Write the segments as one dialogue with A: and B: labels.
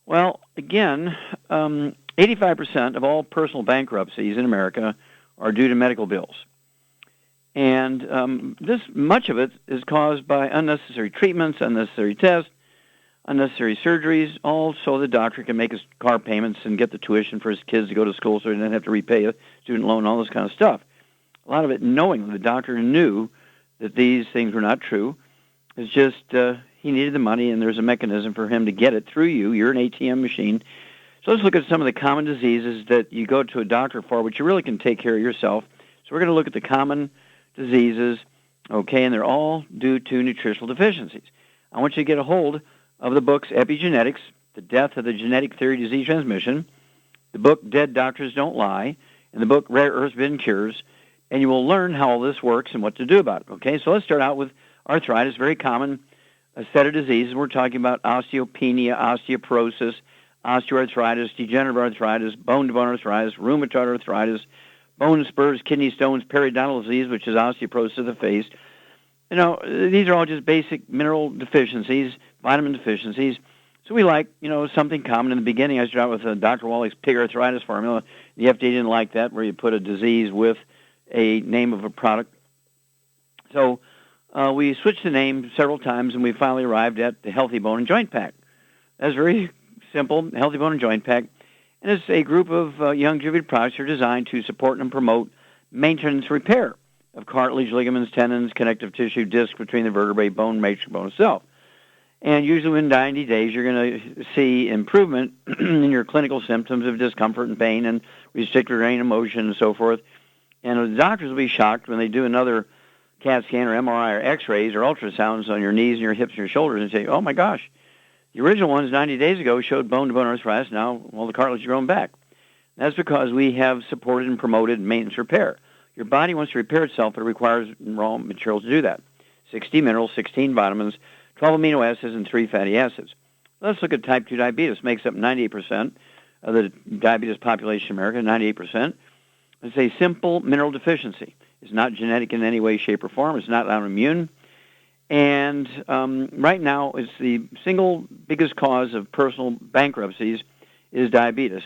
A: Well, again, 85% of all personal bankruptcies in America are due to medical bills. And much of it is caused by unnecessary treatments, unnecessary tests, unnecessary surgeries, all so the doctor can make his car payments and get the tuition for his kids to go to school so he doesn't have to repay a student loan, all this kind of stuff. A lot of it knowing the doctor knew that these things were not true. It's just he needed the money, and there's a mechanism for him to get it through you. You're an ATM machine. So let's look at some of the common diseases that you go to a doctor for, which you really can take care of yourself. So we're going to look at the common diseases, okay, and they're all due to nutritional deficiencies. I want you to get a hold of the books Epigenetics, The Death of the Genetic Theory of Disease Transmission, the book Dead Doctors Don't Lie, and the book Rare Earth Bin Cures, and you will learn how all this works and what to do about it, okay? So let's start out with arthritis, very common a set of diseases. We're talking about osteopenia, osteoporosis, osteoarthritis, degenerative arthritis, bone-to-bone arthritis, rheumatoid arthritis, bone spurs, kidney stones, periodontal disease, which is osteoporosis of the face. You know, these are all just basic mineral deficiencies, vitamin deficiencies. So we like, something common. In the beginning, I started out with Dr. Wallach's pig arthritis formula. The FDA didn't like that, where you put a disease with a name of a product. So we switched the name several times, and we finally arrived at the Healthy Bone and Joint Pack. That's very simple, Healthy Bone and Joint Pack. And it's a group of young distributed products that are designed to support and promote maintenance repair of cartilage, ligaments, tendons, connective tissue, disc between the vertebrae, bone matrix, bone itself. And usually in 90 days, you're going to see improvement in your clinical symptoms of discomfort and pain and residual range of motion and so forth. And the doctors will be shocked when they do another CAT scan or MRI or X-rays or ultrasounds on your knees and your hips and your shoulders and say, oh, my gosh, the original ones 90 days ago showed bone-to-bone arthritis. Now, well, the cartilage is growing back. That's because we have supported and promoted maintenance repair. Your body wants to repair itself, but it requires raw materials to do that. 60 minerals, 16 vitamins, 12 amino acids, and 3 fatty acids. Let's look at type 2 diabetes. It makes up 98% of the diabetes population in America, 98%. It's a simple mineral deficiency. It's not genetic in any way, shape, or form. It's not autoimmune. And right now, it's the single biggest cause of personal bankruptcies is diabetes.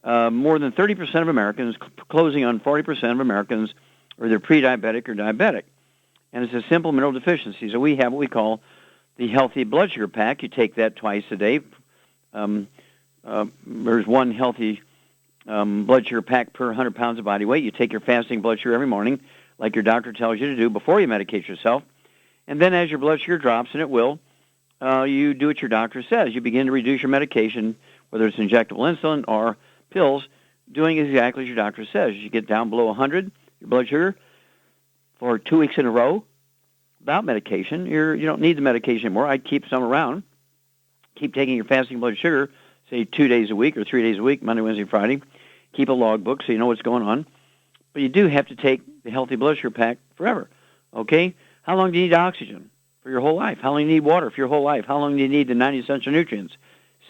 A: More than 30% of Americans, closing on 40% of Americans, are either pre-diabetic or diabetic. And it's a simple mineral deficiency. So we have what we call the Healthy Blood Sugar Pack. You take that twice a day. There's one healthy blood sugar pack per 100 pounds of body weight. You take your fasting blood sugar every morning, like your doctor tells you to do, before you medicate yourself. And then as your blood sugar drops, and it will, you do what your doctor says. You begin to reduce your medication, whether it's injectable insulin or pills, doing exactly as your doctor says. You get down below 100, your blood sugar, for 2 weeks in a row without medication. You don't need the medication anymore. I'd keep some around. Keep taking your fasting blood sugar, say 2 days a week or 3 days a week, Monday, Wednesday, Friday. Keep a logbook so you know what's going on. But you do have to take the Healthy Blood Sugar Pack forever, okay? How long do you need oxygen for your whole life? How long do you need water for your whole life? How long do you need the 90 essential nutrients?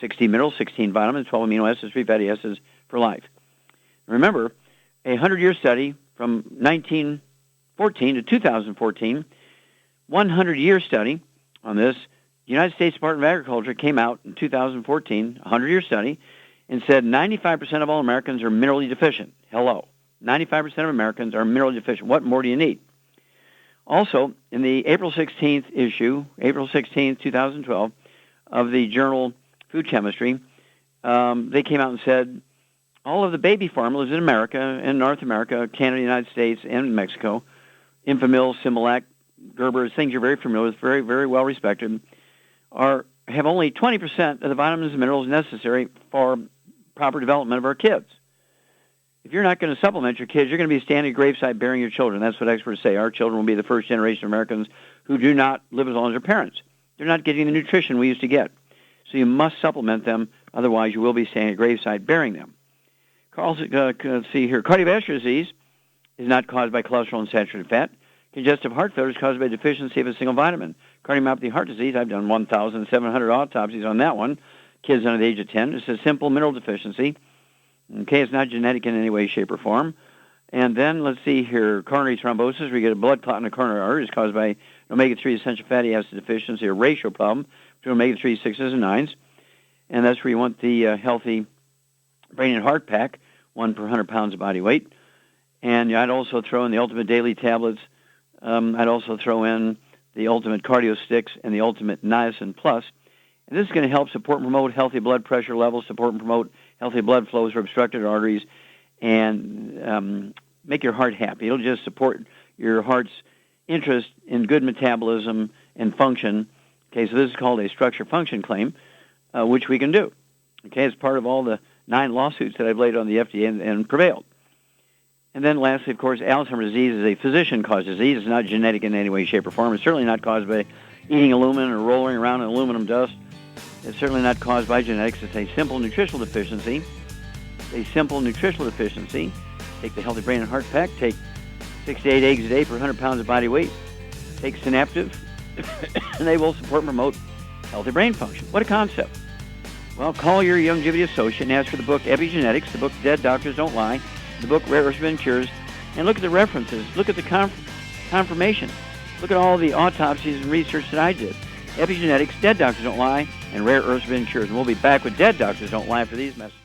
A: 60 minerals, 16 vitamins, 12 amino acids, 3 fatty acids for life. Remember, a 100-year study from 1914 to 2014, 100-year study on this, the United States Department of Agriculture came out in 2014, a 100-year study, and said 95% of all Americans are minerally deficient. Hello. 95% of Americans are minerally deficient. What more do you need? Also, in the April 16th issue, April 16th, 2012, of the journal Food Chemistry, they came out and said all of the baby formulas in America and North America, Canada, United States, and Mexico, Enfamil, Similac, Gerber, things you're very familiar with, very, very well respected, have only 20% of the vitamins and minerals necessary for proper development of our kids. If you're not going to supplement your kids, you're going to be standing at graveside burying your children. That's what experts say. Our children will be the first generation of Americans who do not live as long as their parents. They're not getting the nutrition we used to get. So you must supplement them, otherwise you will be standing at graveside burying them. Let's see here. Cardiovascular disease is not caused by cholesterol and saturated fat. Congestive heart failure is caused by deficiency of a single vitamin. Cardiomyopathy heart disease, I've done 1,700 autopsies on that one. Kids under the age of 10. It's a simple mineral deficiency. Okay, it's not genetic in any way, shape, or form. And then, let's see here, coronary thrombosis, where you get a blood clot in the coronary artery, is caused by an omega-3 essential fatty acid deficiency, a ratio problem between omega-3, 6s, and 9s. and that's where you want the healthy brain and heart pack, 1 per 100 pounds of body weight. And I'd also throw in the Ultimate Daily Tablets. I'd also throw in the Ultimate Cardio Sticks and the Ultimate Niacin Plus. And this is going to help support and promote healthy blood pressure levels, support and promote healthy blood flows for obstructed arteries, and make your heart happy. It'll just support your heart's interest in good metabolism and function. Okay, so this is called a structure-function claim, which we can do. Okay, it's part of all the 9 lawsuits that I've laid on the FDA and prevailed. And then lastly, of course, Alzheimer's disease is a physician-caused disease. It's not genetic in any way, shape, or form. It's certainly not caused by eating aluminum or rolling around in aluminum dust. It's certainly not caused by genetics. It's a simple nutritional deficiency. A simple nutritional deficiency. Take the Healthy Brain and Heart Pack. Take 6 to 8 eggs a day per 100 pounds of body weight. Take Synaptive, and they will support and promote healthy brain function. What a concept. Well, call your Longevity associate and ask for the book Epigenetics, the book Dead Doctors Don't Lie, the book Rare Earths Been Cures, and look at the references. Look at the confirmation. Look at all the autopsies and research that I did. Epigenetics, Dead Doctors Don't Lie, and Rare Earths Been Cures. And we'll be back with Dead Doctors Don't Lie for these messages.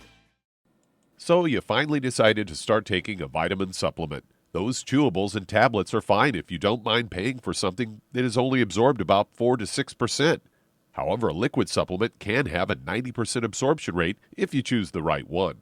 B: So you finally decided to start taking a vitamin supplement. Those chewables and tablets are fine if you don't mind paying for something that is only absorbed about 4 to 6%. However, a liquid supplement can have a 90% absorption rate if you choose the right one.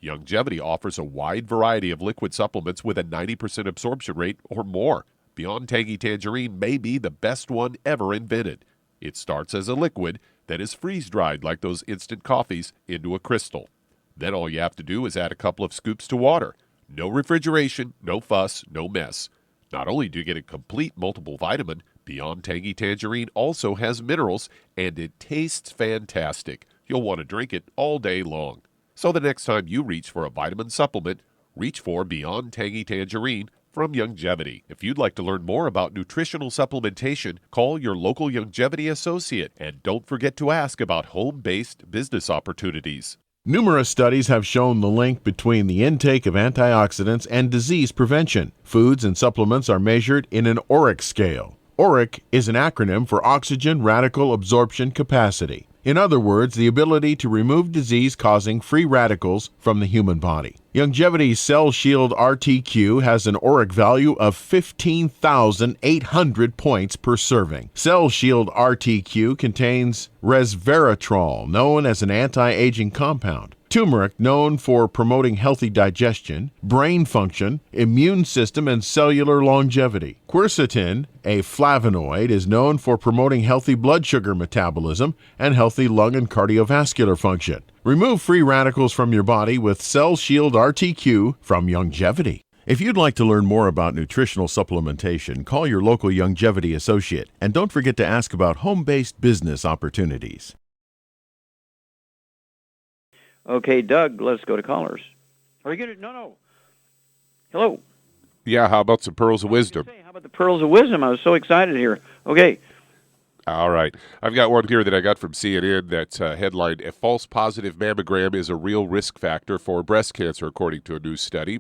B: Longevity offers a wide variety of liquid supplements with a 90% absorption rate or more. Beyond Tangy Tangerine may be the best one ever invented. It starts as a liquid that is freeze-dried like those instant coffees into a crystal. Then all you have to do is add a couple of scoops to water. No refrigeration, no fuss, no mess. Not only do you get a complete multiple vitamin, Beyond Tangy Tangerine also has minerals, and it tastes fantastic. You'll want to drink it all day long. So the next time you reach for a vitamin supplement, reach for Beyond Tangy Tangerine from Longevity. If you'd like to learn more about nutritional supplementation, call your local Longevity associate, and don't forget to ask about home-based business opportunities.
C: Numerous studies have shown the link between the intake of antioxidants and disease prevention. Foods and supplements are measured in an ORAC scale. ORAC is an acronym for Oxygen Radical Absorption Capacity. In other words, the ability to remove disease-causing free radicals from the human body. Longevity's Cell Shield RTQ has an ORAC value of 15,800 points per serving. Cell Shield RTQ contains resveratrol, known as an anti-aging compound. Turmeric, known for promoting healthy digestion, brain function, immune system, and cellular longevity. Quercetin, a flavonoid, is known for promoting healthy blood sugar metabolism and healthy lung and cardiovascular function. Remove free radicals from your body with Cell Shield RTQ from Longevity. If you'd like to learn more about nutritional supplementation, call your local Longevity associate, and don't forget to ask about home-based business opportunities.
A: Okay, Doug, let's go to callers. Are you going to? No. Hello.
B: Yeah, how about some pearls of wisdom?
A: How about the pearls of wisdom? I was so excited here. Okay.
B: All right. I've got one here that I got from CNN that's headlined, "A false positive mammogram is a real risk factor for breast cancer," according to a new study.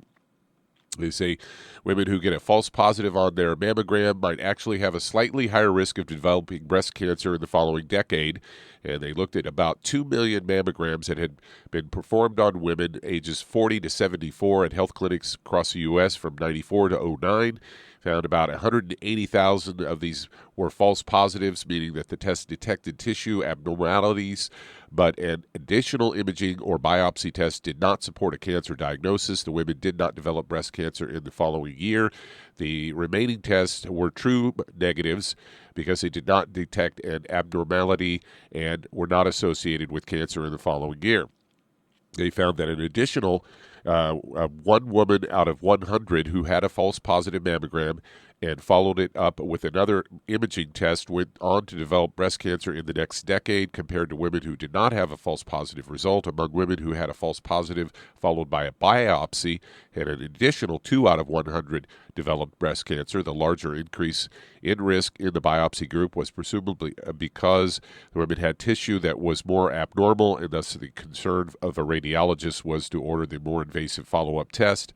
B: They say women who get a false positive on their mammogram might actually have a slightly higher risk of developing breast cancer in the following decade. And they looked at about 2 million mammograms that had been performed on women ages 40 to 74 at health clinics across the U.S. from 94 to 09. Found about 180,000 of these were false positives, meaning that the test detected tissue abnormalities, but an additional imaging or biopsy test did not support a cancer diagnosis. The women did not develop breast cancer in the following year. The remaining tests were true negatives because they did not detect an abnormality and were not associated with cancer in the following year. They found that an additional one woman out of 100 who had a false positive mammogram and followed it up with another imaging test went on to develop breast cancer in the next decade, compared to women who did not have a false positive result. Among women who had a false positive followed by a biopsy, and an additional 2 out of 100 developed breast cancer. The larger increase in risk in the biopsy group was presumably because the women had tissue that was more abnormal, and thus the concern of a radiologist was to order the more invasive follow-up test.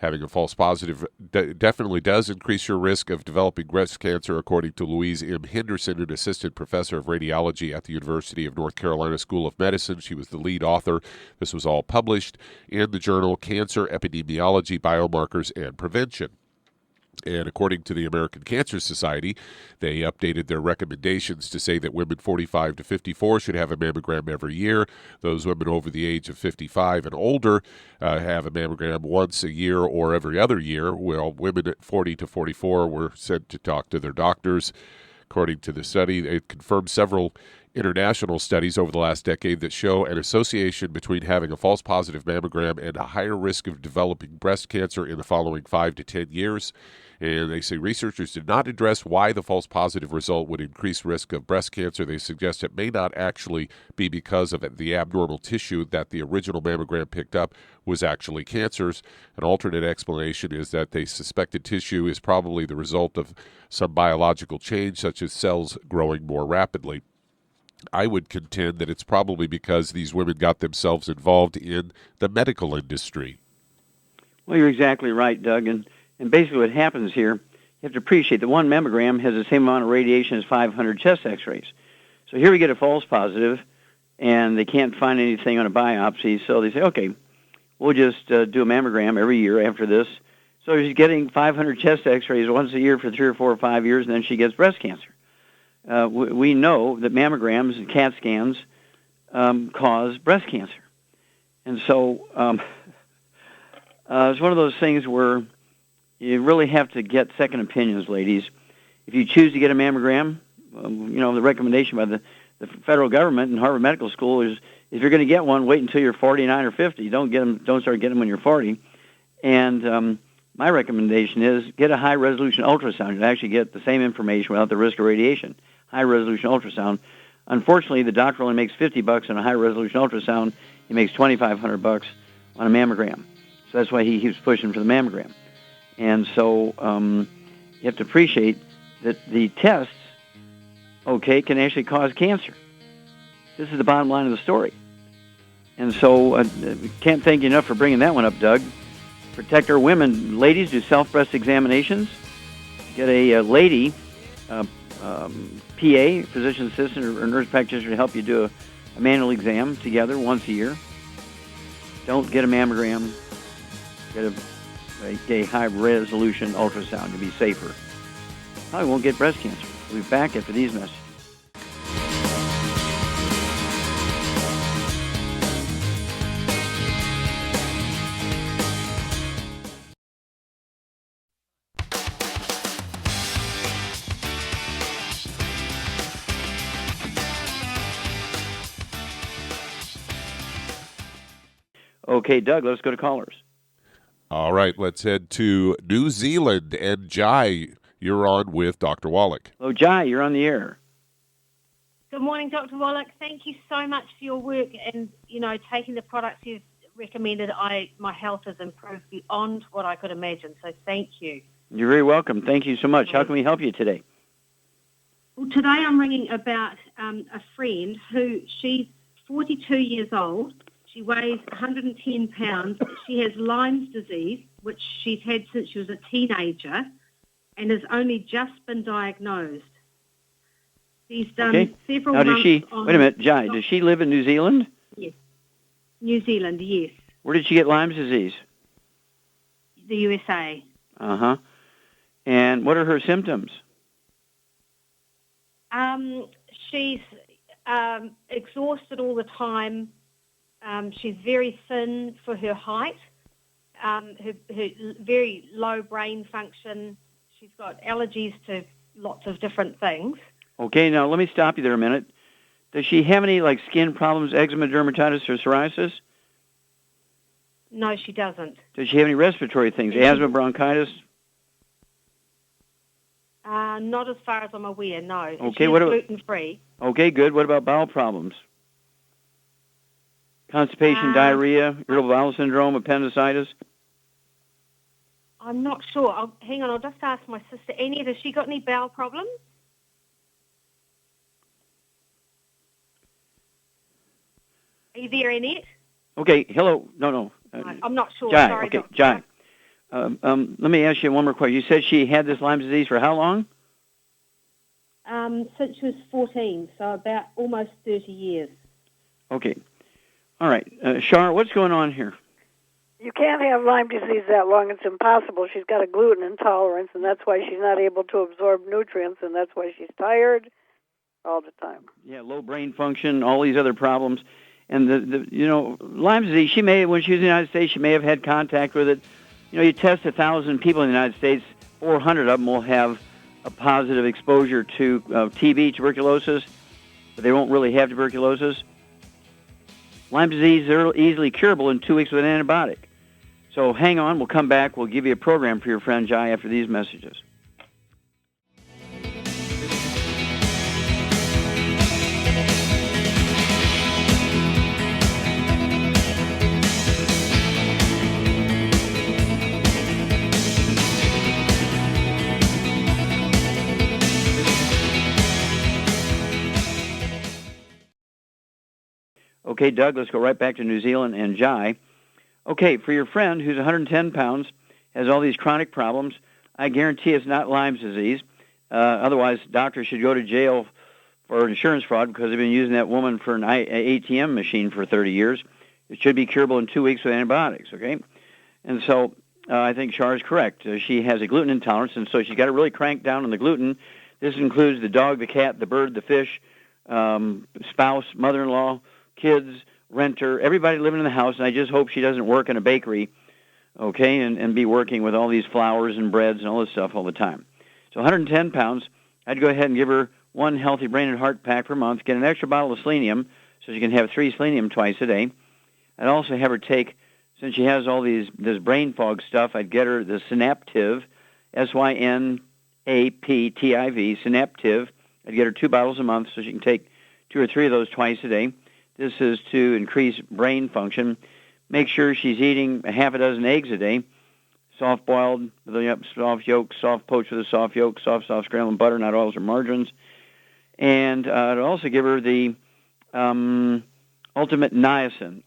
B: Having a false positive definitely does increase your risk of developing breast cancer, according to Louise M. Henderson, an assistant professor of radiology at the University of North Carolina School of Medicine. She was the lead author. This was all published in the journal Cancer Epidemiology, Biomarkers, and Prevention. And according to the American Cancer Society, they updated their recommendations to say that women 45 to 54 should have a mammogram every year. Those women over the age of 55 and older have a mammogram once a year or every other year, while women at 40 to 44 were sent to talk to their doctors. According to the study, it confirmed several international studies over the last decade that show an association between having a false positive mammogram and a higher risk of developing breast cancer in the following 5 to 10 years. And they say researchers did not address why the false positive result would increase risk of breast cancer. They suggest it may not actually be because of the abnormal tissue that the original mammogram picked up was actually cancers. An alternate explanation is that they suspected tissue is probably the result of some biological change, such as cells growing more rapidly. I would contend that it's probably because these women got themselves involved in the medical industry.
A: Well, you're exactly right, Doug. And basically what happens here, you have to appreciate that one mammogram has the same amount of radiation as 500 chest x-rays. So here we get a false positive, and they can't find anything on a biopsy, so they say, okay, we'll just do a mammogram every year after this. So she's getting 500 chest x-rays once a year for 3 or 4 or 5 years, and then she gets breast cancer. We know that mammograms and CAT scans cause breast cancer. And so it's one of those things where you really have to get second opinions, ladies. If you choose to get a mammogram, the recommendation by the federal government and Harvard Medical School is if you're going to get one, wait until you're 49 or 50. Don't start getting them when you're 40. And my recommendation is get a high-resolution ultrasound. You'll actually get the same information without the risk of radiation. High-resolution ultrasound. Unfortunately, the doctor only makes $50 on a high-resolution ultrasound. He makes $2,500 on a mammogram. So that's why he keeps pushing for the mammogram. And so you have to appreciate that the tests, can actually cause cancer. This is the bottom line of the story. And so can't thank you enough for bringing that one up, Doug. Protect our women. Ladies, do self-breast examinations. Get a lady PA, physician assistant, or nurse practitioner to help you do a manual exam together once a year. Don't get a mammogram. Get a high-resolution ultrasound to be safer. Probably won't get breast cancer. We'll be back after these messages. Okay, Doug, let's go to callers.
B: All right, let's head to New Zealand. And Jai, you're on with Dr. Wallach.
A: Hello, Jai, you're on the air.
D: Good morning, Dr. Wallach. Thank you so much for your work and, taking the products you've recommended. My health has improved beyond what I could imagine, so thank you.
A: You're very welcome. Thank you so much. How can we help you today?
D: Well, today I'm ringing about a friend she's 42 years old. She weighs 110 pounds. She has Lyme's disease, which she's had since she was a teenager, and has only just been diagnosed. She's done several months
A: wait a minute, Jai, does she live in New Zealand?
D: Yes. New Zealand, yes.
A: Where did she get Lyme's disease?
D: The USA.
A: Uh-huh. And what are her symptoms?
D: She's exhausted all the time. She's very thin for her height, her very low brain function. She's got allergies to lots of different things.
A: Okay, now let me stop you there a minute. Does she have any skin problems, eczema, dermatitis, or psoriasis?
D: No, she doesn't.
A: Does she have any respiratory things, asthma, bronchitis?
D: Not as far as I'm aware, no.
A: Okay,
D: she's gluten-free.
A: Okay, good. What about bowel problems? Constipation, diarrhea, irritable bowel syndrome, appendicitis?
D: I'm not sure. Hang on, I'll just ask my sister Annie. Has she got any bowel problems? Are you there, Annette?
A: Okay, hello. No.
D: I'm not sure.
A: Jai,
D: Sorry,
A: okay,
D: Doctor.
A: Jai. Let me ask you one more question. You said she had this Lyme disease for how long?
D: Since she was 14, so about almost 30 years.
A: Okay. All right. Shar, what's going on here?
E: You can't have Lyme disease that long. It's impossible. She's got a gluten intolerance, and that's why she's not able to absorb nutrients, and that's why she's tired all the time.
A: Yeah, low brain function, all these other problems. And, Lyme disease, she may, when she was in the United States, she may have had contact with it. You test 1,000 people in the United States, 400 of them will have a positive exposure to TB, tuberculosis, but they won't really have tuberculosis. Lyme disease is easily curable in 2 weeks with an antibiotic. So hang on, we'll come back. We'll give you a program for your friend Jai after these messages. Okay, Doug, let's go right back to New Zealand and Jai. Okay, for your friend who's 110 pounds, has all these chronic problems, I guarantee it's not Lyme's disease. Otherwise, doctors should go to jail for insurance fraud because they've been using that woman for an ATM machine for 30 years. It should be curable in 2 weeks with antibiotics, okay? And so I think Char is correct. She has a gluten intolerance, and so she's got to really crank down on the gluten. This includes the dog, the cat, the bird, the fish, spouse, mother-in-law, kids, renter, everybody living in the house, and I just hope she doesn't work in a bakery, okay, and be working with all these flours and breads and all this stuff all the time. So 110 pounds, I'd go ahead and give her one healthy brain and heart pack per month, get an extra bottle of selenium so she can have 3 selenium twice a day. I'd also have her take, since she has all this brain fog stuff, I'd get her the Synaptive, Synaptiv, Synaptive. I'd get her 2 bottles a month so she can take 2 or 3 of those twice a day. This is to increase brain function. Make sure she's eating 6 eggs a day, soft-boiled, soft yolk, soft poached with a soft yolk, soft scrambled butter, not oils or margarines. And I'd also give her the Ultimate Niacin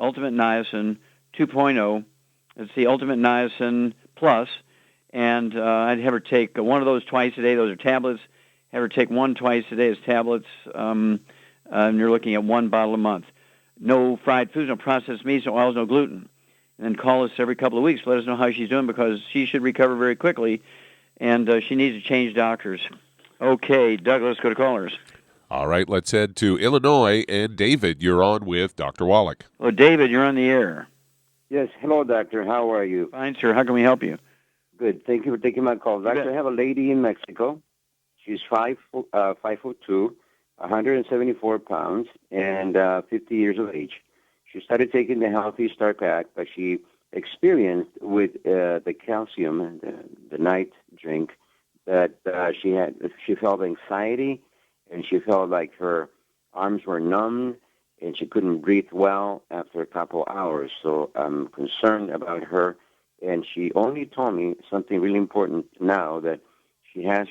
A: 2.0. It's the Ultimate Niacin Plus. And I'd have her take one of those twice a day. Those are tablets. Have her take 1 twice a day as tablets. And you're looking at 1 bottle a month. No fried foods, no processed meats, no oils, no gluten. And then call us every couple of weeks. Let us know how she's doing because she should recover very quickly, and she needs to change doctors. Okay, Doug, let's go to callers.
B: All right, let's head to Illinois. And David, you're on with Dr. Wallach.
A: Well, David, you're on the air.
F: Yes, hello, doctor. How are you?
A: Fine, sir. How can we help you?
F: Good. Thank you for taking my call. Doctor, I have a lady in Mexico. She's 5'2", 174 pounds, and 50 years of age. She started taking the Healthy Start Pack, but she experienced with the calcium and the night drink that she felt anxiety, and she felt like her arms were numb, and she couldn't breathe well after a couple hours. So I'm concerned about her, and she only told me something really important now, that she had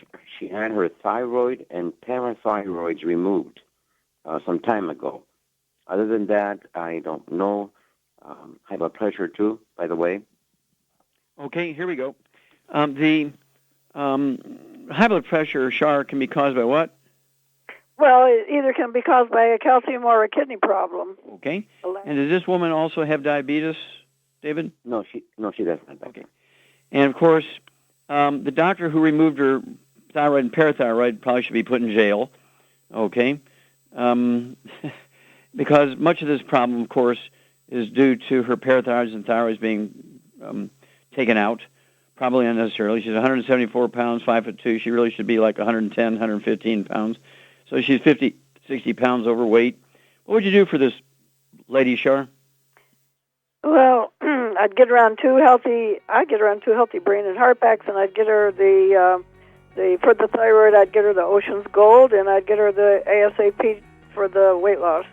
F: her thyroid and parathyroids removed some time ago. Other than that, I don't know. High blood pressure too, by the way.
A: Okay, here we go. The high blood pressure, Char, can be caused by what?
E: Well, it either can be caused by a calcium or a kidney problem.
A: Okay. And does this woman also have diabetes, David?
F: No, she does not.
A: Okay. And of course, the doctor who removed her thyroid and parathyroid probably should be put in jail. Okay. Because much of this problem, of course, is due to her parathyroids and thyroids being taken out, probably unnecessarily. She's 174 pounds, 5'2". She really should be like 110, 115 pounds. So she's 50, 60 pounds overweight. What would you do for this lady, Char?
E: Well, I'd get her on 2 healthy brain and heart packs, and I'd get her for the thyroid, I'd get her the Ocean's Gold, and I'd get her the ASAP for the weight loss.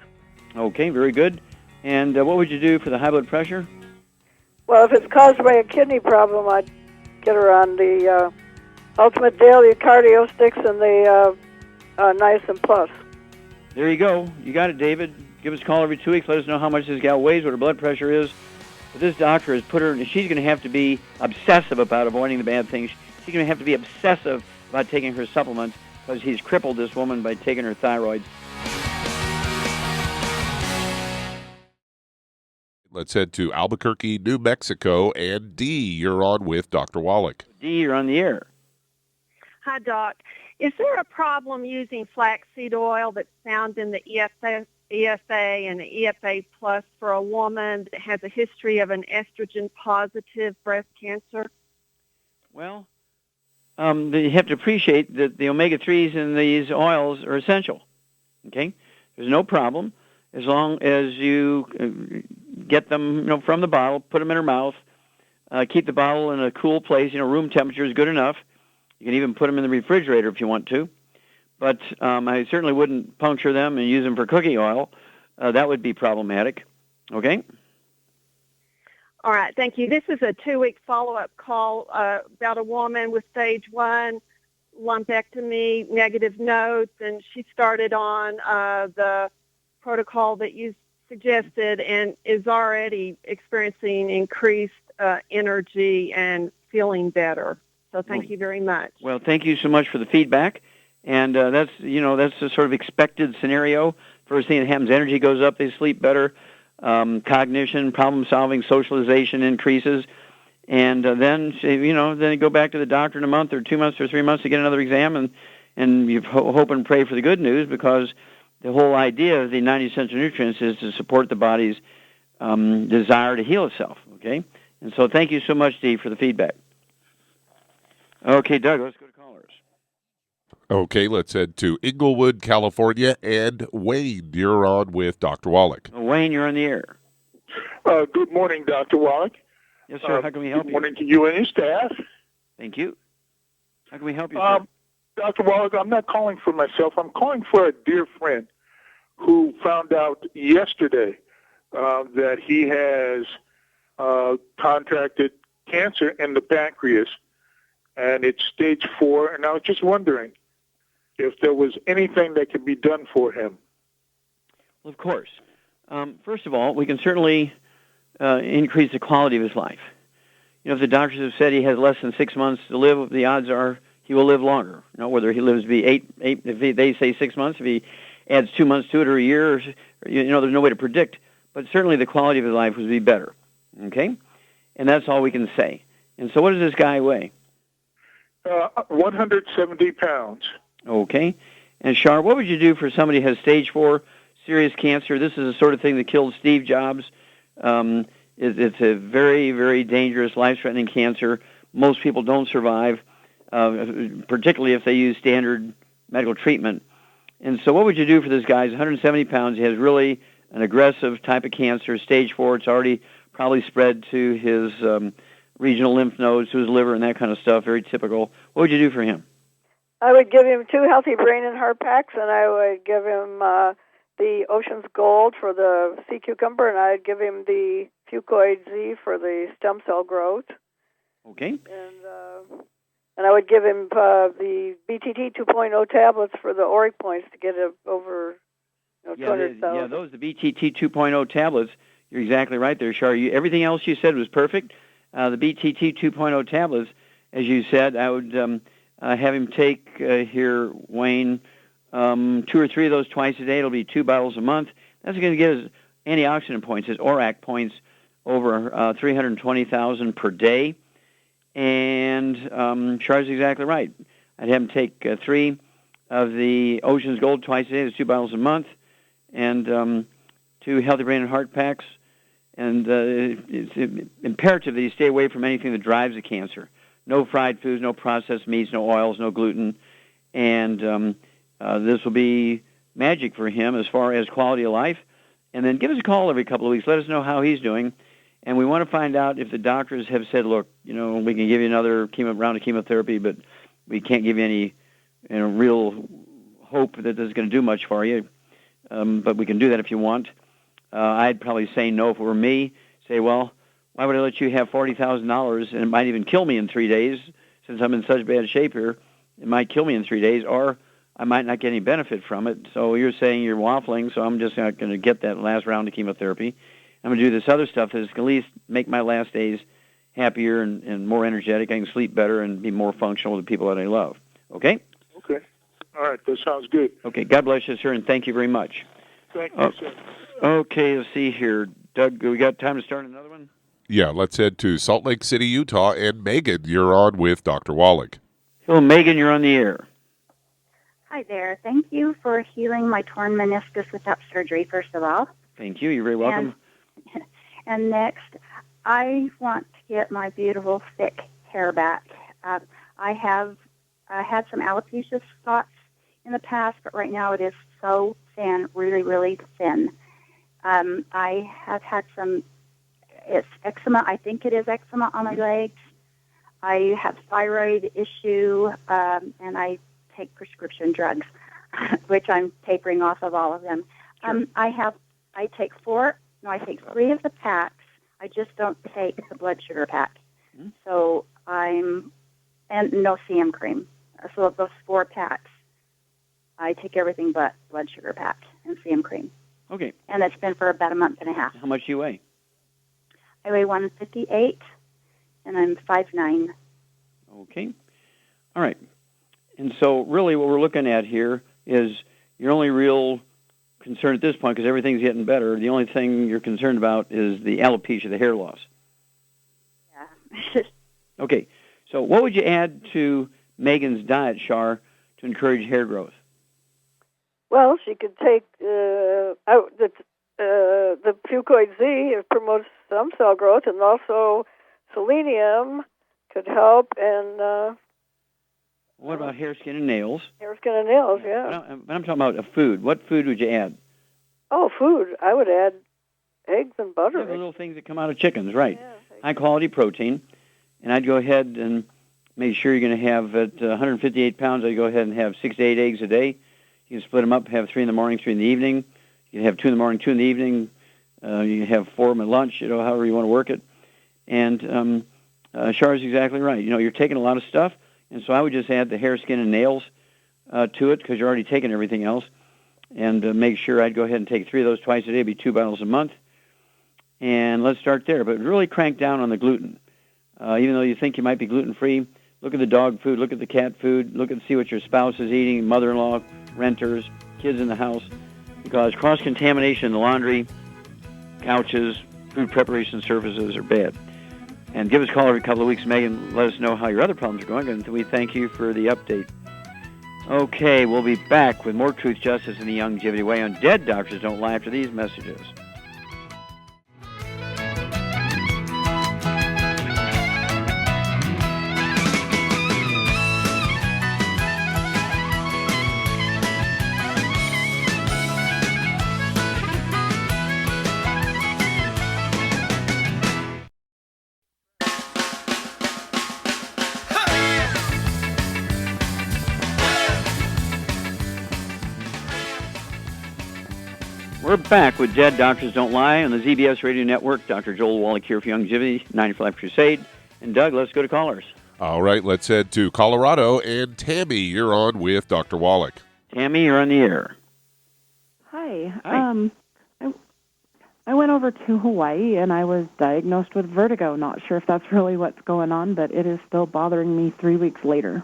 A: Okay, very good. And what would you do for the high blood pressure?
E: Well, if it's caused by a kidney problem, I'd get her on the Ultimate Daily Cardio Sticks and the Niacin Plus.
A: There you go. You got it, David. Give us a call every 2 weeks. Let us know how much this gal weighs, what her blood pressure is, But this doctor has put her, she's going to have to be obsessive about avoiding the bad things. She's going to have to be obsessive about taking her supplements because he's crippled this woman by taking her thyroid.
B: Let's head to Albuquerque, New Mexico, and Dee, you're on with Dr. Wallach.
A: Dee, you're on the air.
G: Hi, Doc. Is there a problem using flaxseed oil that's found in the ESA and the EFA Plus for a woman that has a history of an estrogen-positive breast cancer?
A: Well, you have to appreciate that the omega-3s in these oils are essential. Okay? There's no problem as long as you get them from the bottle, put them in her mouth, keep the bottle in a cool place. Room temperature is good enough. You can even put them in the refrigerator if you want to. But I certainly wouldn't puncture them and use them for cooking oil. That would be problematic. Okay?
G: All right, thank you. This is a 2-week follow-up call about a woman with stage 1 lumpectomy, negative notes, and she started on the protocol that you suggested and is already experiencing increased energy and feeling better. So thank you very much.
A: Well, thank you so much for the feedback. And that's a sort of expected scenario. First thing that happens, energy goes up, they sleep better, cognition, problem-solving, socialization increases. And then you go back to the doctor in a month or 2 months or 3 months to get another exam, and you hope and pray for the good news, because the whole idea of the 90 essential nutrients is to support the body's desire to heal itself, okay? And so thank you so much, Dee, for the feedback. Okay, Doug, let's go to callers.
B: Okay, let's head to Inglewood, California, and Wayne, you're on with Dr. Wallach.
A: Wayne, you're on the air.
H: Good morning, Dr. Wallach.
A: Yes, sir. How can we help you?
H: Good morning to you and your staff.
A: Thank you. How can we help you, sir?
H: Dr. Wallach, I'm not calling for myself. I'm calling for a dear friend who found out yesterday that he has contracted cancer in the pancreas, and it's stage 4. And I was just wondering if there was anything that could be done for him.
A: Well, of course. First of all, we can certainly increase the quality of his life. If the doctors have said he has less than 6 months to live, the odds are he will live longer. Whether he lives to be eight if they say 6 months, if he adds 2 months to it, or a year, there's no way to predict. But certainly the quality of his life would be better. Okay? And that's all we can say. And so what does this guy weigh?
H: 170 pounds.
A: Okay. And Shar, what would you do for somebody who has stage 4 serious cancer? This is the sort of thing that killed Steve Jobs. It's a very, very dangerous, life-threatening cancer. Most people don't survive, particularly if they use standard medical treatment. And so what would you do for this guy? He's 170 pounds. He has really an aggressive type of cancer, stage 4. It's already probably spread to his regional lymph nodes, to his liver, and that kind of stuff, very typical. What would you do for him?
E: I would give him 2 healthy brain and heart packs, and I would give him the Ocean's Gold for the sea cucumber, and I'd give him the Fucoid Z for the stem cell growth.
A: Okay.
E: And I would give him the BTT 2.0 tablets for the ORIC points to get it over 200,000.
A: Yeah, those, the BTT 2.0 tablets, you're exactly right there, Shar. Everything else you said was perfect. The BTT 2.0 tablets, as you said, I would have him take here, Wayne, 2 or 3 of those twice a day. It'll be 2 bottles a month. That's going to get his antioxidant points, his ORAC points, over 320,000 per day. And Char's exactly right. I'd have him take 3 of the Ocean's Gold twice a day. That's 2 bottles a month, and 2 healthy brain and heart packs. And it's imperative that you stay away from anything that drives the cancer. No fried foods, no processed meats, no oils, no gluten. And this will be magic for him as far as quality of life. And then give us a call every couple of weeks. Let us know how he's doing. And we want to find out if the doctors have said, look, we can give you another round of chemotherapy, but we can't give you any real hope that this is going to do much for you. But we can do that if you want. I'd probably say no if it were me. Say, well, why would I let you have $40,000 and it might even kill me in 3 days since I'm in such bad shape here? It might kill me in 3 days, or I might not get any benefit from it. So you're saying you're waffling, so I'm just not going to get that last round of chemotherapy. I'm going to do this other stuff that's going to at least make my last days happier and more energetic. I can sleep better and be more functional with the people that I love. Okay?
H: Okay. All right. That sounds good.
A: Okay. God bless you, sir, and thank you very much.
H: Thank you, sir.
A: Okay, let's see here. Doug, we got time to start another one?
B: Yeah, let's head to Salt Lake City, Utah. And Megan, you're on with Dr. Wallach.
A: Hello, Megan, you're on the air.
I: Hi there. Thank you for healing my torn meniscus without surgery, first of all.
A: Thank you. You're very welcome.
I: And next, I want to get my beautiful thick hair back. I have had some alopecia spots in the past, but right now it is so thin, really, really thin. I have had it's eczema. I think it is eczema on my legs. I have thyroid issue, and I take prescription drugs, which I'm tapering off of all of them.
A: Sure.
I: I take 3 of the packs. I just don't take the blood sugar pack.
A: Mm-hmm.
I: So and no CM cream. So of those 4 packs, I take everything but blood sugar pack and CM cream.
A: Okay.
I: And it's been for about a month and a half.
A: How much do you weigh?
I: I weigh 158, and I'm 5'9".
A: Okay. All right. And so really what we're looking at here is your only real concern at this point, because everything's getting better, the only thing you're concerned about is the alopecia, the hair loss.
I: Yeah.
A: Okay. So what would you add to Megan's diet, Shar, to encourage hair growth?
E: Well, she could take out the fucoid Z. It promotes stem cell growth, and also selenium could help. And
A: what about hair, skin, and nails?
E: Hair, skin, and nails, yeah.
A: But I'm talking about a food. What food would you add?
E: Oh, food. I would add eggs and butter.
A: Yeah, the little things that come out of chickens, right.
E: Yeah,
A: high-quality protein. And I'd go ahead and make sure you're going to have, at 158 pounds, I'd go ahead and have 6 to 8 eggs a day. You can split them up, have 3 in the morning, 3 in the evening. You can have 2 in the morning, 2 in the evening. You can have 4 of them at lunch, however you want to work it. And Char's exactly right. You're taking a lot of stuff, and so I would just add the hair, skin, and nails to it because you're already taking everything else. And make sure I'd go ahead and take 3 of those twice a day. It'd be 2 bottles a month. And let's start there. But really crank down on the gluten. Even though you think you might be gluten-free, look at the dog food, look at the cat food, look and see what your spouse is eating, mother-in-law, renters, kids in the house, because cross-contamination in the laundry, couches, food preparation services are bad. And give us a call every couple of weeks, Megan. Let us know how your other problems are going, and we thank you for the update. Okay, we'll be back with more Truth, Justice, and the Longevity Way on Dead Doctors Don't Lie after these messages. We're back with Dead Doctors Don't Lie on the ZBS Radio Network. Dr. Joel Wallach here for Longevity, 90 for Life Crusade. And Doug, let's go to callers.
B: All right, let's head to Colorado. And Tammy, you're on with Dr. Wallach.
A: Tammy, you're on the air.
J: Hi.
A: Hi.
J: I went over to Hawaii, and I was diagnosed with vertigo. Not sure if that's really what's going on, but it is still bothering me 3 weeks later.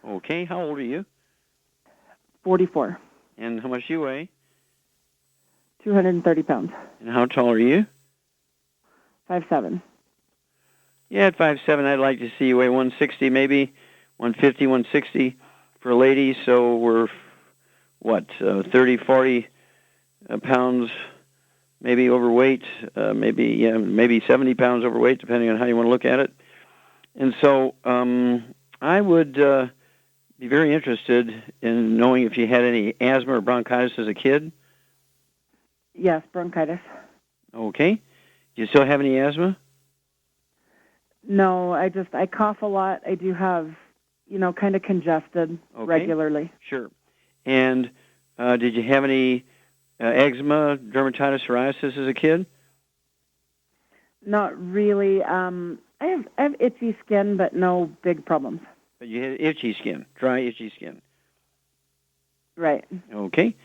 A: Okay, how old are you?
J: 44.
A: And how much do you weigh?
J: 230 pounds.
A: And how tall are you?
J: 5'7".
A: Yeah, at 5'7", I'd like to see you weigh 160, maybe 150, 160 for a lady. So we're, 30, 40 pounds, maybe overweight, maybe 70 pounds overweight, depending on how you want to look at it. And so I would be very interested in knowing if you had any asthma or bronchitis as a kid.
J: Yes, bronchitis.
A: Okay. Do you still have any asthma?
J: No, I cough a lot. I do have, kind of congested regularly.
A: Sure. And did you have any eczema, dermatitis, psoriasis as a kid?
J: Not really. I have itchy skin, but no big problems.
A: But you had itchy skin, dry, itchy skin.
J: Right.
A: Okay.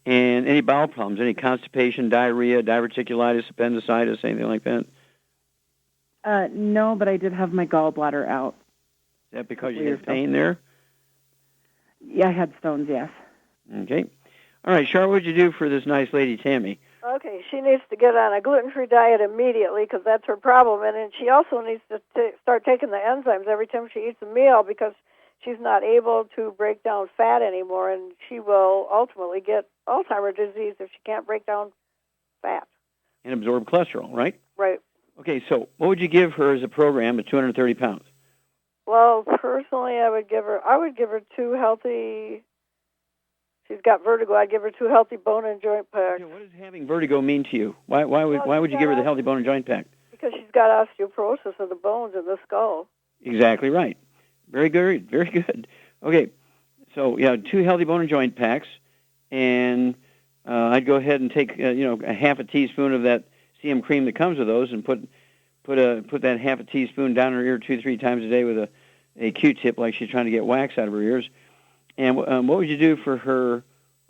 A: And any bowel problems, any constipation, diarrhea, diverticulitis, appendicitis, anything like that?
J: No, but I did have my gallbladder out.
A: Is that because you had pain there?
J: Yeah, I had stones, yes.
A: Okay. All right, Char, what would you do for this nice lady, Tammy?
E: Okay, she needs to get on a gluten-free diet immediately because that's her problem. And then she also needs to start taking the enzymes every time she eats a meal because she's not able to break down fat anymore, and she will ultimately get Alzheimer's disease if she can't break down fat.
A: And absorb cholesterol, right?
E: Right.
A: Okay, so what would you give her as a program at 230 pounds?
E: Well, personally, I would give her 2 healthy. She's got vertigo. I'd give her 2 healthy bone and joint packs.
A: Okay, what does having vertigo mean to you? Why would you give her the healthy bone and joint pack?
E: Because she's got osteoporosis of the bones in the skull.
A: Exactly right. Very good. Very good. Okay, so 2 healthy bone and joint packs, and I'd go ahead and take a half a teaspoon of that CM cream that comes with those, and put that half a teaspoon down her ear 2-3 times a day with a Q-tip, like she's trying to get wax out of her ears. And what would you do for her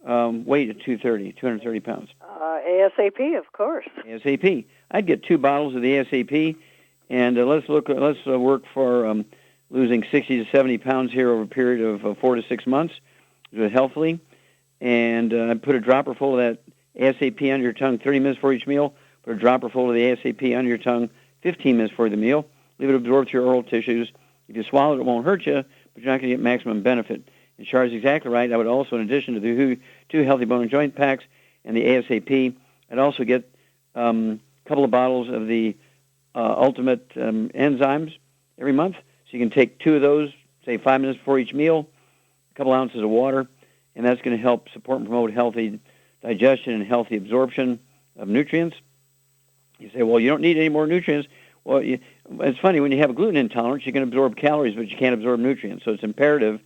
A: weight at 230 pounds?
E: ASAP, of course.
A: ASAP. I'd get 2 bottles of the ASAP, and let's work for losing 60 to 70 pounds here over a period of 4 to 6 months. Do it healthily, and I'd put a dropper full of that ASAP under your tongue 30 minutes for each meal. Put a dropper full of the ASAP under your tongue 15 minutes for the meal. Leave it absorb through your oral tissues. If you swallow it, it won't hurt you, but you're not going to get maximum benefit. And Char's exactly right. I would also, in addition to the 2 healthy bone and joint packs and the ASAP, I'd also get a couple of bottles of the Ultimate enzymes every month. So you can take 2 of those, say 5 minutes before each meal, a couple ounces of water, and that's going to help support and promote healthy digestion and healthy absorption of nutrients. You say, well, you don't need any more nutrients. Well, it's funny, when you have a gluten intolerance, you can absorb calories, but you can't absorb nutrients. So it's imperative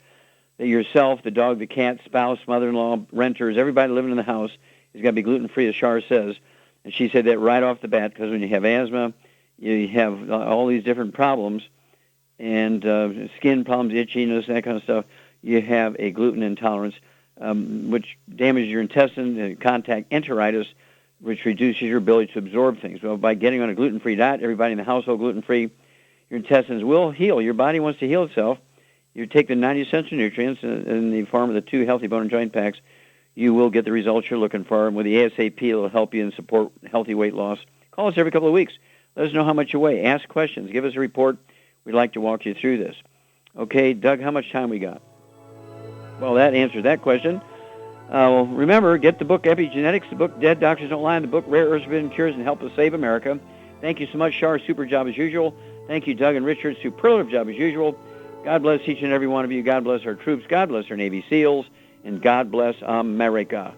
A: that yourself, the dog, the cat, spouse, mother-in-law, renters, everybody living in the house is going to be gluten-free, as Char says. And she said that right off the bat, because when you have asthma, you have all these different problems, and skin problems, itchiness, that kind of stuff. You have a gluten intolerance, which damages your intestine, contact enteritis, which reduces your ability to absorb things. Well, by getting on a gluten-free diet, everybody in the household gluten-free, your intestines will heal. Your body wants to heal itself. You take the 90 essential nutrients in the form of the 2 healthy bone and joint packs, you will get the results you're looking for. And with the ASAP, it'll help you and support healthy weight loss. Call us every couple of weeks. Let us know how much you weigh. Ask questions. Give us a report. We'd like to walk you through this. Okay, Doug, how much time we got? Well, that answers that question. Well, remember, get the book Epigenetics, the book Dead Doctors Don't Lie, and the book Rare Earths Forbidden Cures and Help Us Save America. Thank you so much, Char. Super job as usual. Thank you, Doug and Richard. Superlative job as usual. God bless each and every one of you. God bless our troops. God bless our Navy SEALs. And God bless America.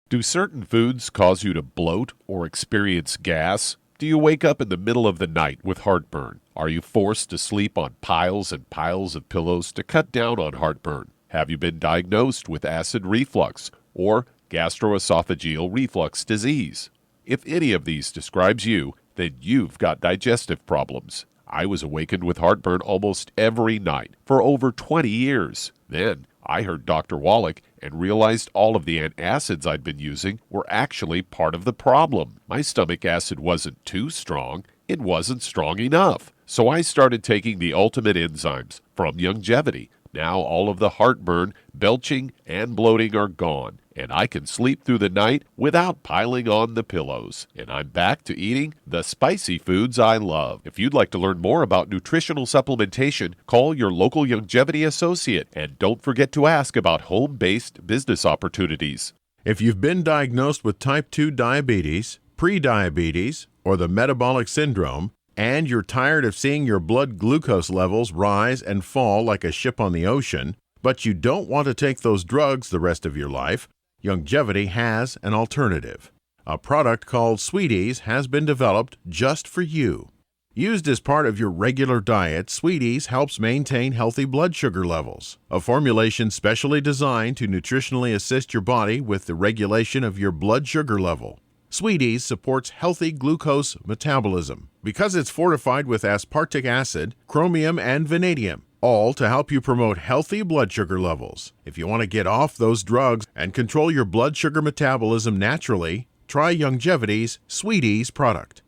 B: Do certain foods cause you to bloat or experience gas? Do you wake up in the middle of the night with heartburn? Are you forced to sleep on piles and piles of pillows to cut down on heartburn? Have you been diagnosed with acid reflux or gastroesophageal reflux disease? If any of these describes you, then you've got digestive problems. I was awakened with heartburn almost every night for over 20 years. Then I heard Dr. Wallach and realized all of the antacids I'd been using were actually part of the problem. My stomach acid wasn't too strong. It wasn't strong enough. So I started taking the Ultimate enzymes from Longevity. Now all of the heartburn, belching, and bloating are gone, and I can sleep through the night without piling on the pillows. And I'm back to eating the spicy foods I love. If you'd like to learn more about nutritional supplementation, call your local Longevity associate, and don't forget to ask about home-based business opportunities.
C: If you've been diagnosed with type 2 diabetes, prediabetes, or the metabolic syndrome, and you're tired of seeing your blood glucose levels rise and fall like a ship on the ocean, but you don't want to take those drugs the rest of your life, Longevity has an alternative. A product called Sweeties has been developed just for you. Used as part of your regular diet, Sweeties helps maintain healthy blood sugar levels, a formulation specially designed to nutritionally assist your body with the regulation of your blood sugar level. Sweeties supports healthy glucose metabolism because it's fortified with aspartic acid, chromium, and vanadium. all to help you promote healthy blood sugar levels. If you want to get off those drugs and control your blood sugar metabolism naturally, try Youngevity's Sweeties product.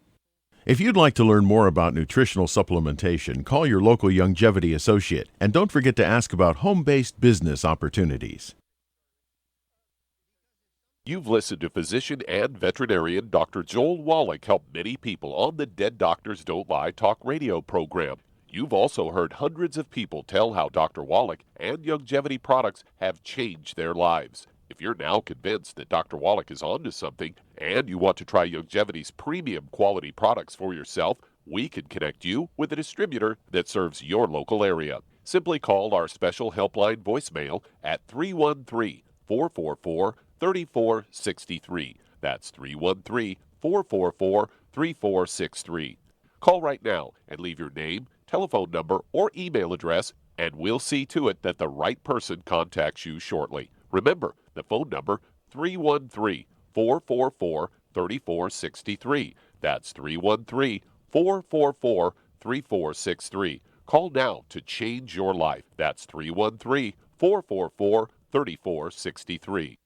C: If you'd like to learn more about nutritional supplementation, call your local Youngevity associate, and don't forget to ask about home-based business opportunities.
B: You've listened to physician and veterinarian Dr. Joel Wallach help many people on the Dead Doctors Don't Lie talk radio program. You've also heard hundreds of people tell how Dr. Wallach and Youngevity products have changed their lives. If you're now convinced that Dr. Wallach is onto something and you want to try Youngevity's premium quality products for yourself, we can connect you with a distributor that serves your local area. Simply call our special helpline voicemail at 313-444-3463. That's 313-444-3463. Call right now and leave your name, telephone number, or email address, and we'll see to it that the right person contacts you shortly. Remember, the phone number, 313-444-3463. That's 313-444-3463. Call now to change your life. That's 313-444-3463.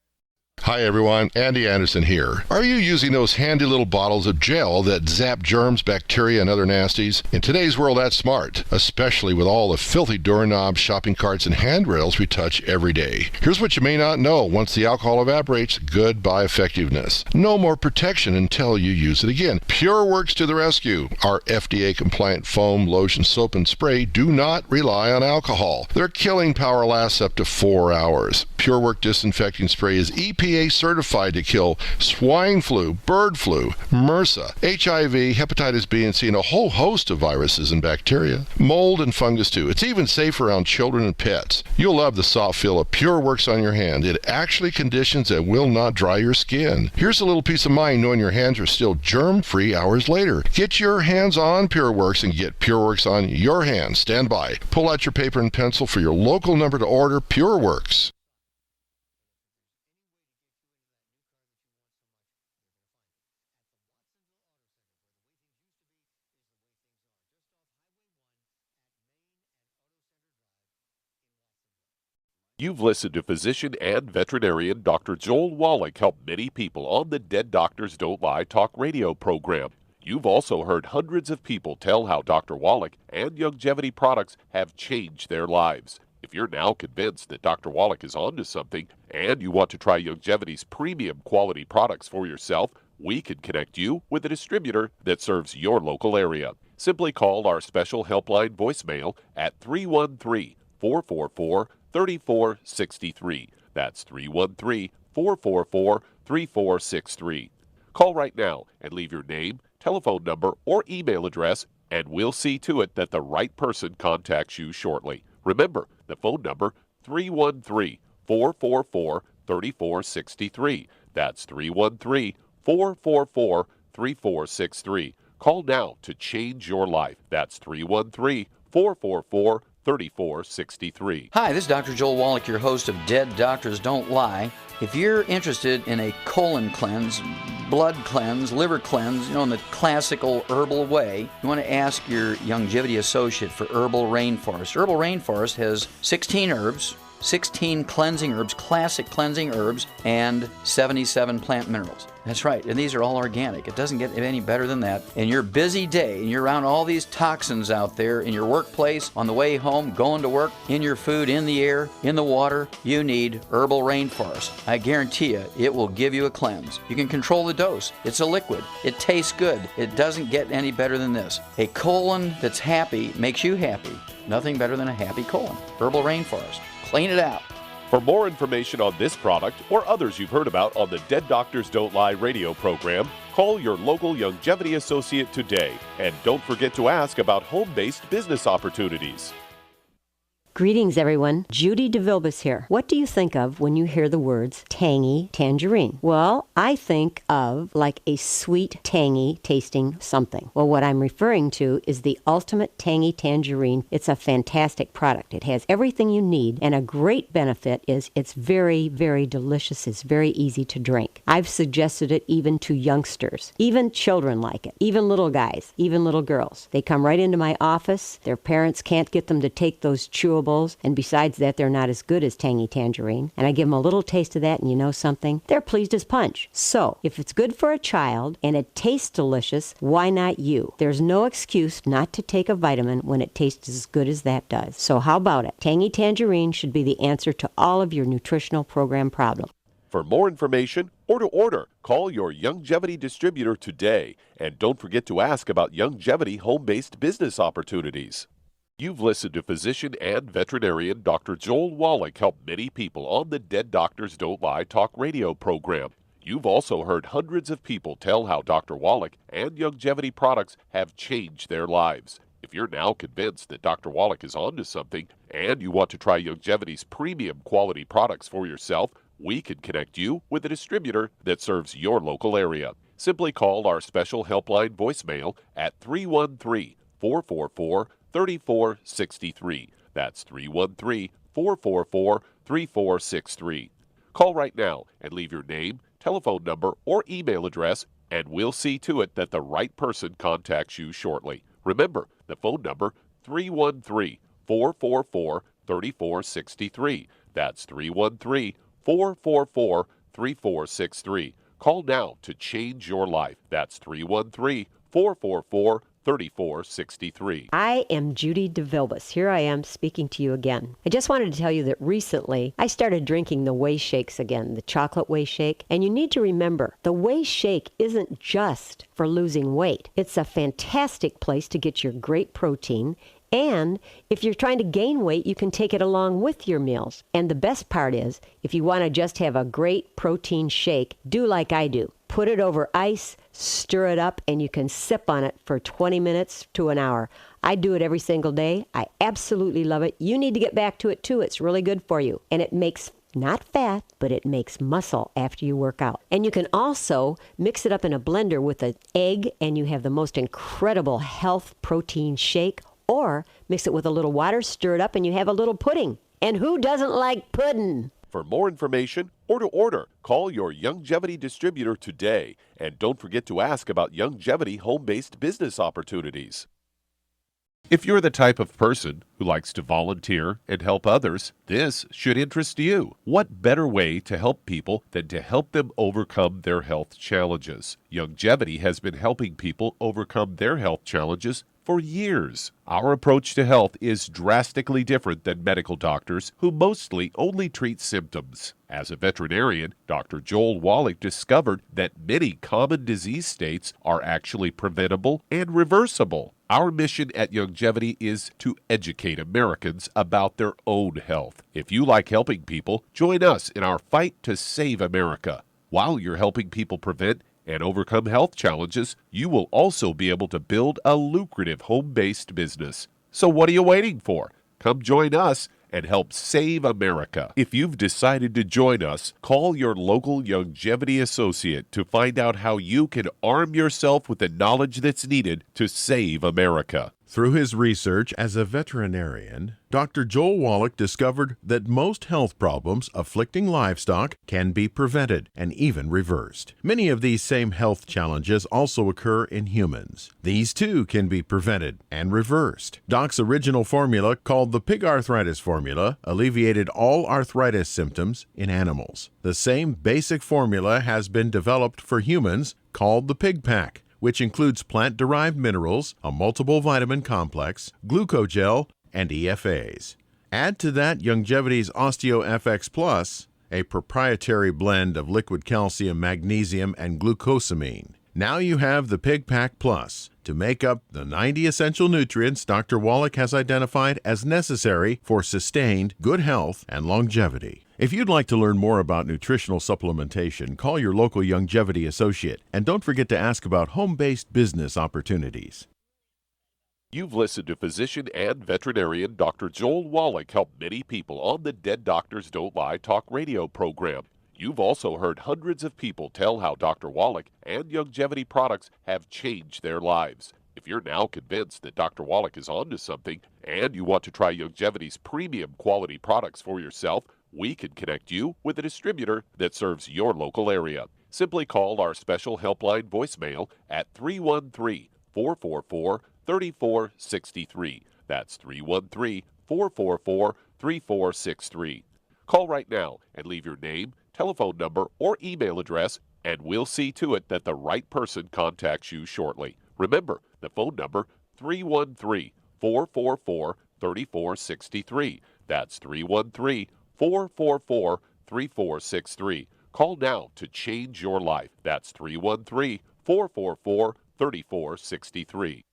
K: Hi everyone, Andy Anderson here. Are you using those handy little bottles of gel that zap germs, bacteria, and other nasties? In today's world, that's smart, especially with all the filthy doorknobs, shopping carts, and handrails we touch every day. Here's what you may not know. Once the alcohol evaporates, goodbye effectiveness. No more protection until you use it again. PureWorks to the rescue. Our FDA-compliant foam, lotion, soap, and spray do not rely on alcohol. Their killing power lasts up to 4 hours. PureWorks disinfecting spray is EPA certified to kill swine flu, bird flu, MRSA, HIV, hepatitis B and C, and a whole host of viruses and bacteria. Mold and fungus too. It's even safe around children and pets. You'll love the soft feel of PureWorks on your hand. It actually conditions and will not dry your skin. Here's a little peace of mind knowing your hands are still germ-free hours later. Get your hands on PureWorks and get PureWorks on your hands. Stand by. Pull out your paper and pencil for your local number to order PureWorks.
B: You've listened to physician and veterinarian Dr. Joel Wallach help many people on the Dead Doctors Don't Lie talk radio program. You've also heard hundreds of people tell how Dr. Wallach and Youngevity products have changed their lives. If you're now convinced that Dr. Wallach is onto something and you want to try Youngevity's premium quality products for yourself, we can connect you with a distributor that serves your local area. Simply call our special helpline voicemail at 313-444-3463. That's 313-444-3463. Call right now and leave your name, telephone number, or email address, and we'll see to it that the right person contacts you shortly. Remember, the phone number, 313-444-3463. That's 313-444-3463. Call now to change your life. That's 313-444-3463.
L: Hi, this is Dr. Joel Wallach, your host of Dead Doctors Don't Lie. If you're interested in a colon cleanse, blood cleanse, liver cleanse, in the classical herbal way, you want to ask your Youngevity associate for Herbal Rainforest. Herbal Rainforest has 16 herbs, 16 cleansing herbs, classic cleansing herbs, and 77 plant minerals. That's right, and these are all organic. It doesn't get any better than that. In your busy day, and you're around all these toxins out there in your workplace, on the way home, going to work, in your food, in the air, in the water, you need Herbal Rainforest. I guarantee you, it will give you a cleanse. You can control the dose. It's a liquid. It tastes good. It doesn't get any better than this. A colon that's happy makes you happy. Nothing better than a happy colon. Herbal Rainforest. Clean it out.
B: For more information on this product or others you've heard about on the Dead Doctors Don't Lie radio program, call your local Youngevity associate today. And don't forget to ask about home-based business opportunities.
M: Greetings, everyone. Judy DeVilbus here. What do you think of when you hear the words tangy tangerine? Well, I think of like a sweet, tangy tasting something. Well, what I'm referring to is the Ultimate Tangy Tangerine. It's a fantastic product. It has everything you need, and a great benefit is it's very, very delicious. It's very easy to drink. I've suggested it even to youngsters. Even children like it. Even little guys. Even little girls. They come right into my office. Their parents can't get them to take those chewables, and besides that, they're not as good as Tangy Tangerine. And I give them a little taste of that, and you know something? They're pleased as punch. So, if it's good for a child and it tastes delicious, why not you? There's no excuse not to take a vitamin when it tastes as good as that does. So how about it? Tangy Tangerine should be the answer to all of your nutritional program problems.
B: For more information or to order, call your Youngevity distributor today. And don't forget to ask about Youngevity home-based business opportunities. You've listened to physician and veterinarian Dr. Joel Wallach help many people on the Dead Doctors Don't Lie talk radio program. You've also heard hundreds of people tell how Dr. Wallach and Youngevity products have changed their lives. If you're now convinced that Dr. Wallach is onto something and you want to try Youngevity's premium quality products for yourself, we can connect you with a distributor that serves your local area. Simply call our special helpline voicemail at 313-444-3463. That's 313-444-3463. Call right now and leave your name, telephone number, or email address, and we'll see to it that the right person contacts you shortly. Remember, the phone number, 313-444-3463. That's 313-444-3463. Call now to change your life. That's 313-444-3463.
M: I am Judy DeVilbus. Here I am speaking to you again. I just wanted to tell you that recently I started drinking the Whey Shakes again, the chocolate Whey Shake. And you need to remember, the Whey Shake isn't just for losing weight. It's a fantastic place to get your great protein. And if you're trying to gain weight, you can take it along with your meals. And the best part is, if you want to just have a great protein shake, do like I do. Put it over ice, stir it up, and you can sip on it for 20 minutes to an hour. I do it every single day. I absolutely love it. You need to get back to it too. It's really good for you. And it makes not fat, but it makes muscle after you work out. And you can also mix it up in a blender with an egg, and you have the most incredible health protein shake. Or mix it with a little water, stir it up, and you have a little pudding. And who doesn't like pudding?
B: For more information or to order, call your Youngevity distributor today. And don't forget to ask about Youngevity home-based business opportunities. If you're the type of person who likes to volunteer and help others, this should interest you. What better way to help people than to help them overcome their health challenges? Youngevity has been helping people overcome their health challenges for years. Our approach to health is drastically different than medical doctors who mostly only treat symptoms. As a veterinarian, Dr. Joel Wallach discovered that many common disease states are actually preventable and reversible. Our mission at Youngevity is to educate Americans about their own health. If you like helping people, join us in our fight to save America. While you're helping people prevent and overcome health challenges, you will also be able to build a lucrative home-based business. So what are you waiting for? Come join us and help save America. If you've decided to join us, call your local Youngevity associate to find out how you can arm yourself with the knowledge that's needed to save America.
C: Through his research as a veterinarian, Dr. Joel Wallach discovered that most health problems afflicting livestock can be prevented and even reversed. Many of these same health challenges also occur in humans. These too can be prevented and reversed. Doc's original formula, called the pig arthritis formula, alleviated all arthritis symptoms in animals. The same basic formula has been developed for humans, called the Pig Pack, which includes plant-derived minerals, a multiple vitamin complex, glucogel, and EFAs. Add to that Youngevity's OsteoFX Plus, a proprietary blend of liquid calcium, magnesium, and glucosamine. Now you have the Pig Pack Plus to make up the 90 essential nutrients Dr. Wallach has identified as necessary for sustained good health and longevity. If you'd like to learn more about nutritional supplementation, call your local Youngevity associate, and don't forget to ask about home-based business opportunities.
B: You've listened to physician and veterinarian Dr. Joel Wallach help many people on the Dead Doctors Don't Lie talk radio program. You've also heard hundreds of people tell how Dr. Wallach and Youngevity products have changed their lives. If you're now convinced that Dr. Wallach is onto something and you want to try Youngevity's premium quality products for yourself, we can connect you with a distributor that serves your local area. Simply call our special helpline voicemail at 313-444-3463. That's 313-444-3463. Call right now and leave your name, telephone number, or email address, and we'll see to it that the right person contacts you shortly. Remember, the phone number, 313-444-3463. That's 313-444-3463. Call now to change your life. That's 313-444-3463.